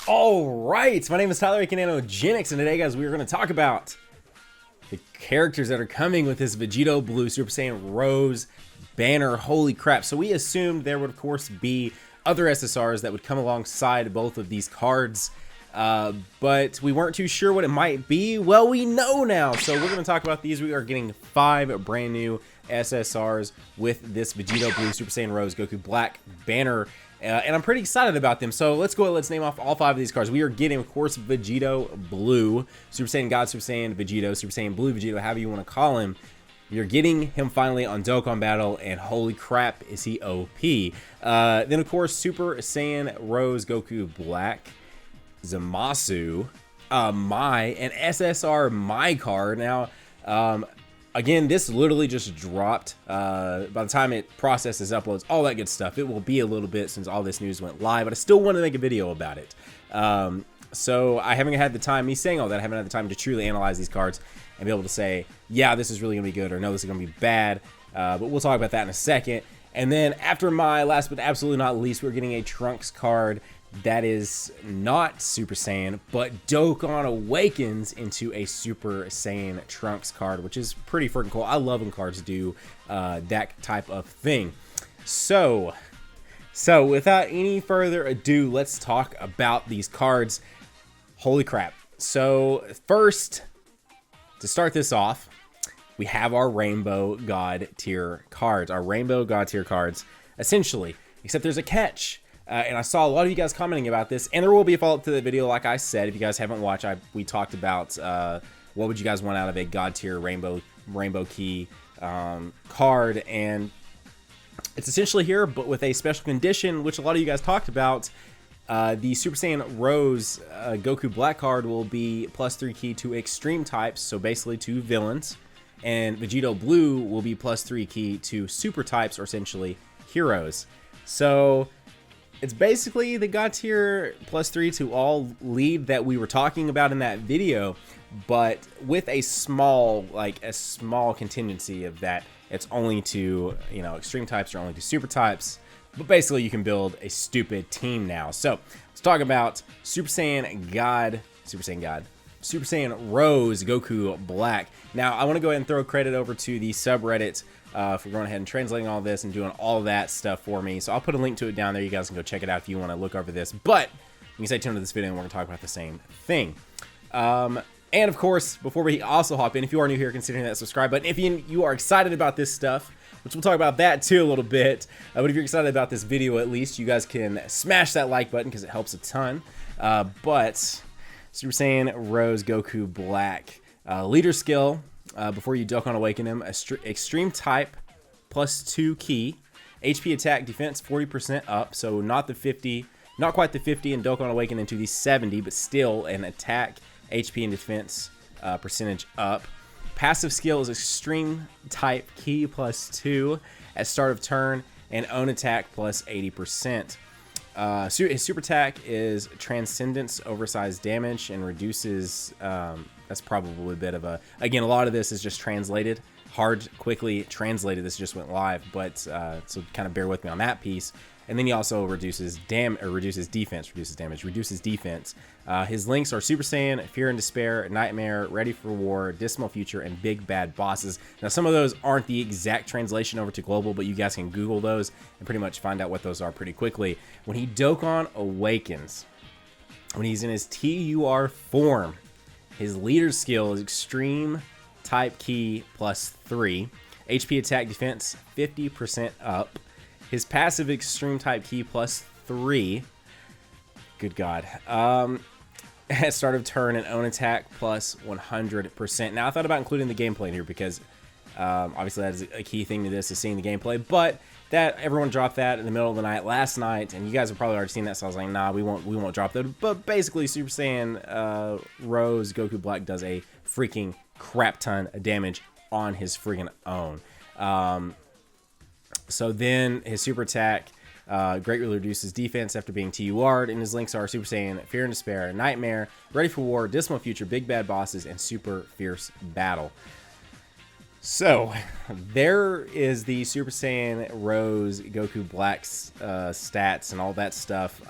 All right, my name is Tyler, aka Nanogenix, and today, guys, we are going to talk about the characters that are coming with this Vegeta Blue Super Saiyan Rose banner. Holy crap. So we assumed there would, of course, be other SSRs that would come alongside both of these cards, but we weren't too sure what it might be. Well, we know now. So we're going to talk about these. We are getting 5 brand new SSRs with this Vegeta Blue Super Saiyan Rose Goku Black banner. And I'm pretty excited about them. So let's go ahead, let's name off all 5 of these cards. We are getting, of course, Vegito Blue, Super Saiyan God, Super Saiyan Vegito, Super Saiyan Blue Vegito, however you want to call him. You're getting him finally on Dokkan Battle, and holy crap, is he OP. Then, of course, Super Saiyan Rose Goku Black, Zamasu, and SSR My card. Now, again, this literally just dropped. By the time it processes, uploads, all that good stuff, it will be a little bit since all this news went live, but I still want to make a video about it. So I haven't had the time, me saying all that, I haven't had the time to truly analyze these cards and be able to say, yeah, this is really going to be good, or no, this is going to be bad. But we'll talk about that in a second. And then after my last but absolutely not least, we're getting a Trunks card that is not Super Saiyan, but Dokkan awakens into a Super Saiyan Trunks card, which is pretty freaking cool. I love when cards do that type of thing. So without any further ado, let's talk about these cards. Holy crap. So first, to start this off, we have our Rainbow God tier cards. Our Rainbow God tier cards, essentially, except there's a catch. And I saw a lot of you guys commenting about this, and there will be a follow-up to the video, like I said. If you guys haven't watched, we talked about what would you guys want out of a God tier Rainbow Key card, and it's essentially here, but with a special condition, which a lot of you guys talked about. The Super Saiyan Rose Goku Black card will be +3 key to extreme types, so basically to villains, and Vegito Blue will be +3 key to super types, or essentially heroes. So it's basically the God tier +3 to all lead that we were talking about in that video, but with a small contingency of that it's only to, you know, extreme types or only to super types. But basically you can build a stupid team now. So let's talk about Super Saiyan God, Super Saiyan Rose Goku Black. Now I want to go ahead and throw credit over to the subreddit for going ahead and translating all this and doing all that stuff for me. So I'll put a link to it down there. You guys can go check it out if you want to look over this. But you can stay tuned to this video and we're going to talk about the same thing. And of course, before we also hop in, if you are new here, considering that subscribe button. If you are excited about this stuff, which we'll talk about that too a little bit, but if you're excited about this video, at least you guys can smash that like button because it helps a ton. But Super Saiyan Rose Goku Black leader skill, before you Dokkan awaken him, extreme type +2 key, HP attack defense 40% up, so not the 50, not quite the 50 and Dokkan awaken into the 70, but still an attack, HP and defense percentage up. Passive skill is extreme type key +2 at start of turn, and own attack +80%. His super attack is transcendence, oversized damage, and reduces. That's probably a bit of a. Again, a lot of this is just translated, quickly translated. This just went live, but so kind of bear with me on that piece. And then he also reduces defense. His links are Super Saiyan, Fear and Despair, Nightmare, Ready for War, Dismal Future, and Big Bad Bosses. Now, some of those aren't the exact translation over to global, but you guys can Google those and pretty much find out what those are pretty quickly. When he Dokkan awakens, when he's in his TUR form, his leader skill is Extreme Type Key +3, HP attack defense 50% up. His passive extreme type key +3. Good God. At start of turn and own attack +100%. Now I thought about including the gameplay in here because obviously that is a key thing to this, is seeing the gameplay. But that everyone dropped that in the middle of the night last night, and you guys have probably already seen that. So I was like, nah, we won't drop that. But basically, Super Saiyan Rose Goku Black does a freaking crap ton of damage on his freaking own. So then his super attack greatly reduces defense after being TUR'd, and his links are Super Saiyan, Fear and Despair, Nightmare, Ready for War, Dismal Future, Big Bad Bosses, and Super Fierce Battle. So there is the Super Saiyan Rose Goku Black's stats and all that stuff.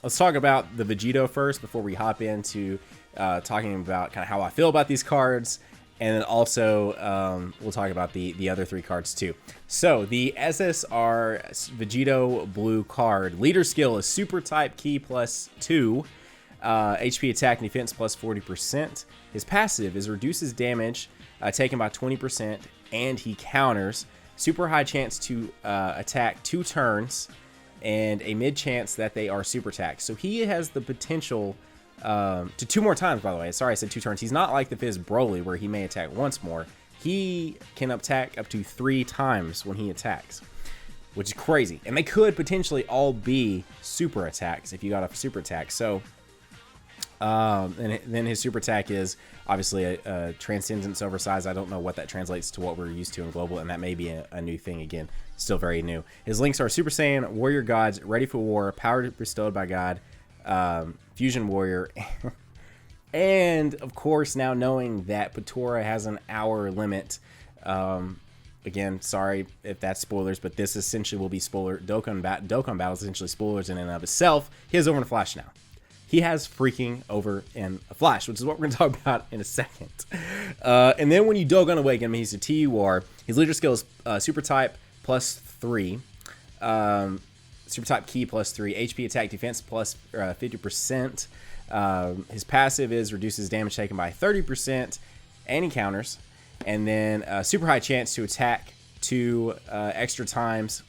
let's talk about the Vegito first before we hop into talking about kind of how I feel about these cards. And then also, we'll talk about the other 3 cards too. So the SSR Vegito Blue card, leader skill is Super Type Key +2, HP attack and defense plus 40%. His passive is reduces damage taken by 20%, and he counters. Super high chance to attack 2 turns, and a mid chance that they are super attacked. So he has the potential to 2 more times, by the way. Sorry, I said 2 turns. He's not like the Fizz Broly where he may attack once more. He can attack up to 3 times when he attacks, which is crazy. And they could potentially all be super attacks if you got a super attack. So, and then his super attack is obviously a Transcendence Oversized. I don't know what that translates to what we're used to in Global, and that may be a new thing again. Still very new. His links are Super Saiyan, Warrior Gods, Ready for War, Power Bestowed by God, Fusion Warrior, and of course now knowing that Patora has an hour limit. Again, sorry if that's spoilers, but this essentially will be spoiler. Dokkan Battle is essentially spoilers in and of itself. He has Over in a Flash now. He has freaking Over in a Flash, which is what we're going to talk about in a second. And then when you Dokkan Awaken him, he's a TUR. His leader skill is Super Type +3. Super Type Key +3. HP attack defense plus 50%. His passive is reduces damage taken by 30%. And he counters. And then super high chance to attack 2 extra times.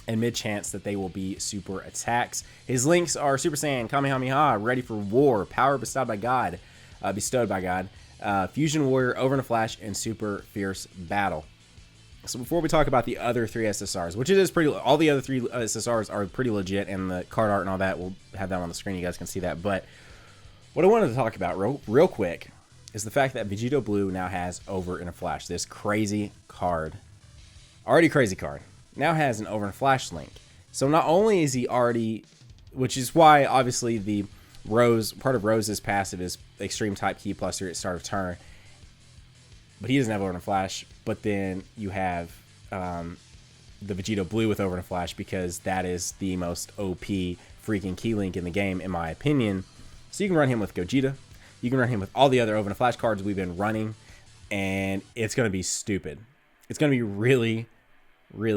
And mid chance that they will be super attacks. His links are Super Saiyan, Kamehameha, Ready for War, Power Bestowed by God, Fusion Warrior, Over in a Flash, and Super Fierce Battle. So before we talk about the other 3 SSRs, which it is pretty, all the other 3 SSRs are pretty legit, and the card art and all that, we'll have that on the screen. You guys can see that. But what I wanted to talk about real quick is the fact that Vegeta Blue now has Over in a Flash. This crazy card, already crazy card, now has an Over in a Flash link. So not only is he already, which is why obviously the part of Rose's passive is Extreme Type Key +3 at start of turn, but he doesn't have Over in a Flash. But then you have the Vegeta Blue with Over in a Flash, because that is the most OP freaking key link in the game, in my opinion. So you can run him with Gogeta. You can run him with all the other Over in a Flash cards we've been running, and it's going to be stupid. It's going to be really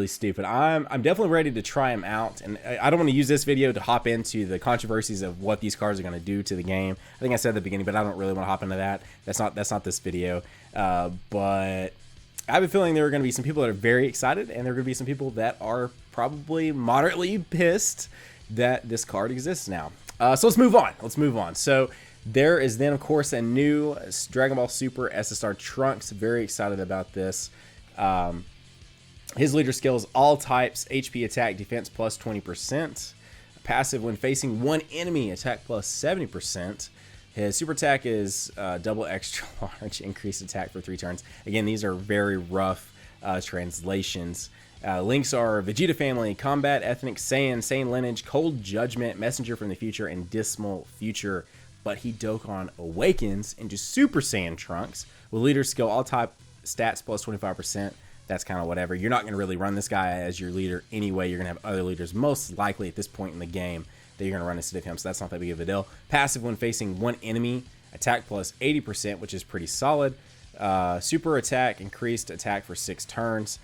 stupid. I'm definitely ready to try him out, and I don't want to use this video to hop into the controversies of what these cards are going to do to the game. I think I said at the beginning, but I don't really want to hop into that. That's not this video. But I have a feeling there are going to be some people that are very excited, and there are going to be some people that are probably moderately pissed that this card exists now. So let's move on. So there is then, of course, a new Dragon Ball Super SSR Trunks. Very excited about this. His leader skill is all types, HP attack defense plus 20%. Passive when facing 1 enemy, attack plus 70%. His super attack is double extra large, increased attack for 3 turns. Again, these are very rough translations. Links are Vegeta Family, Combat Ethnic, Saiyan Lineage, Cold Judgment, Messenger from the Future, and Dismal Future. But he Dokkan awakens into Super Saiyan Trunks with leader skill, all type stats plus 25%. That's kind of whatever. You're not going to really run this guy as your leader anyway. You're going to have other leaders, most likely at this point in the game, that you're going to run instead of him, so that's not that big of a deal. Passive when facing 1 enemy, attack plus 80%, which is pretty solid. Super attack, increased attack for 6 turns.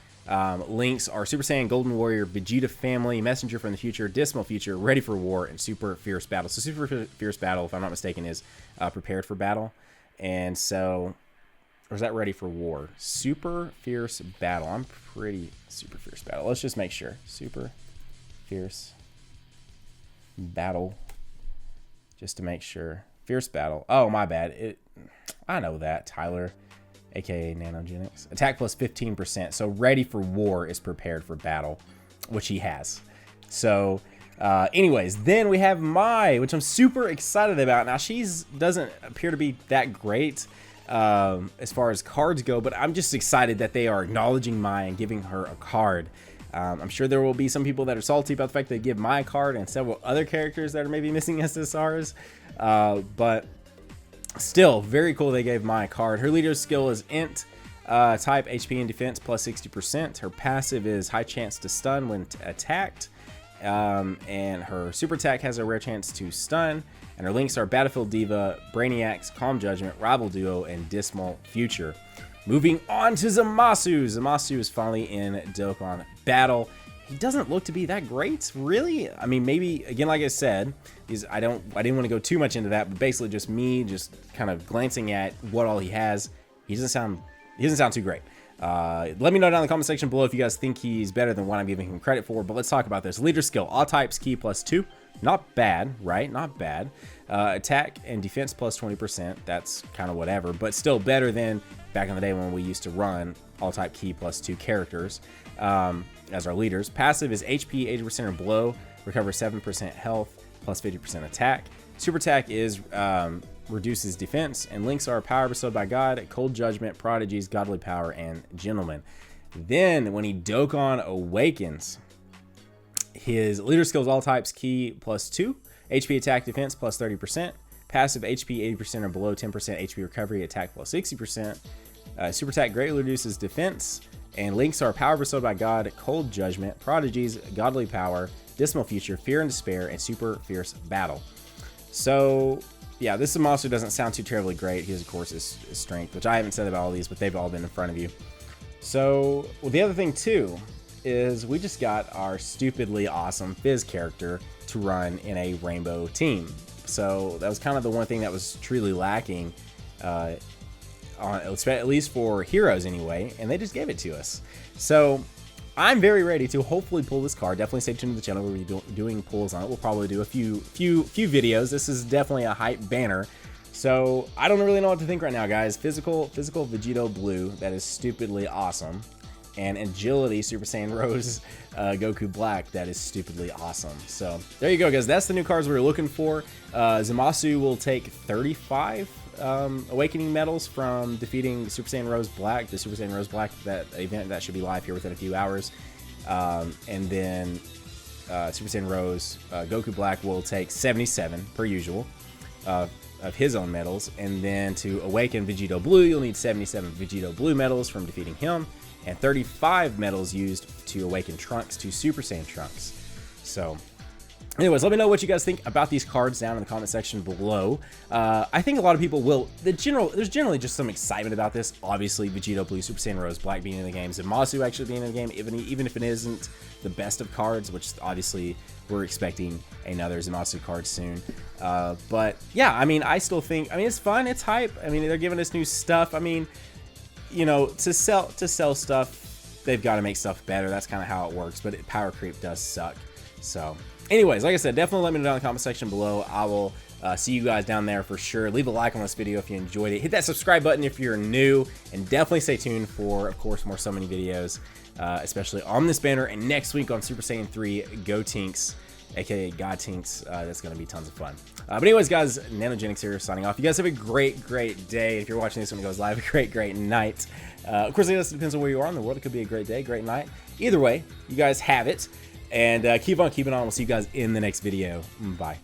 Links are Super Saiyan, Golden Warrior, Vegeta Family, Messenger from the Future, Dismal Future, Ready for War, and Super Fierce Battle. So Super Fierce Battle, if I'm not mistaken, is Prepared for Battle. And so, or is that Ready for War? Super Fierce Battle. I'm pretty Super Fierce Battle. Let's just make sure. Super Fierce Battle. Just to make sure. Fierce Battle. Oh, my bad. I know that. Tyler, aka Nanogenix. Attack plus 15%. So Ready for War is Prepared for Battle, which he has. So, anyways, then we have Mai, which I'm super excited about. Now, doesn't appear to be that great as far as cards go, but I'm just excited that they are acknowledging Mai and giving her a card. I'm sure there will be some people that are salty about the fact they give Mai a card and several other characters that are maybe missing SSRs, but still very cool they gave Mai a card. Her leader skill is Int, type HP and defense plus 60%. Her passive is high chance to stun when attacked, and her super attack has a rare chance to stun, and her links are Battlefield Diva, Brainiacs, Calm Judgment, Rival Duo, and Dismal Future. Moving on to Zamasu. Zamasu is finally in Dokkan Battle. He doesn't look to be that great, really. I mean, maybe, again, like I said, I didn't want to go too much into that, but basically just me just kind of glancing at what all he has. He doesn't sound too great. Let me know down in the comment section below if you guys think he's better than what I'm giving him credit for, but let's talk about this. Leader skill, all types key +2. Not bad, right? Not bad. Attack and defense +20%. That's kind of whatever, but still better than back in the day when we used to run all type key +2 characters as our leaders. Passive is HP 80% or below, recover 7% health, +50% attack. Super attack is reduces defense, and links are power bestowed by God, cold judgment, prodigies, godly power, and gentlemen. Then when he Dokkan awakens, his leader skills all types key +2, HP attack defense +30%, passive HP 80% or below, 10% HP recovery, attack +60%. Super attack greatly reduces defense, and links are power bestowed by God, cold judgment, prodigies, godly power, dismal future, fear and despair, and super fierce battle. So yeah, this Zamasu doesn't sound too terribly great. He has, of course, his strength, which I haven't said about all these, but they've all been in front of you. So, well, the other thing too is we just got our stupidly awesome Fizz character to run in a rainbow team. So that was kind of the one thing that was truly lacking, at least for heroes anyway, and they just gave it to us. So I'm very ready to hopefully pull this card. Definitely stay tuned to the channel. We'll be doing pulls on it. We'll probably do a few videos. This is definitely a hype banner. So I don't really know what to think right now, guys. Physical Vegeta Blue, that is stupidly awesome. And Agility Super Saiyan Rose Goku Black, that is stupidly awesome. So there you go, guys. That's the new cards we were looking for. Zamasu will take 35 awakening medals from defeating Super Saiyan Rose Black, the Super Saiyan Rose Black, that event that should be live here within a few hours. And then Super Saiyan Rose Goku Black will take 77 per usual of his own medals. And then to awaken Vegeta Blue, you'll need 77 Vegeta Blue medals from defeating him, and 35 medals used to awaken Trunks to Super Saiyan Trunks. So anyways, let me know what you guys think about these cards down in the comment section below. I think a lot of people will. There's generally just some excitement about this. Obviously, Vegeta Blue, Super Saiyan Rose Black being in the game, Zamasu actually being in the game, even if it isn't the best of cards, which obviously we're expecting another Zamasu card soon. But yeah, I mean, I still think, I mean, it's fun, it's hype. I mean, they're giving us new stuff. I mean, you know, to sell stuff, they've got to make stuff better. That's kind of how it works. But power creep does suck. So anyways, like I said, definitely let me know down in the comment section below. I will see you guys down there for sure. Leave a like on this video if you enjoyed it. Hit that subscribe button if you're new, and definitely stay tuned for, of course, more summoning videos, especially on this banner, and next week on Super Saiyan 3 Go Tinks, aka God Tinks. That's going to be tons of fun. But anyways, guys, Nanogenix here signing off. You guys have a great day. If you're watching this when it goes live, a great night. Of course, I guess it depends on where you are in the world. It could be a great day, great night. Either way, you guys have it. And keep on keeping on. We'll see you guys in the next video. Bye.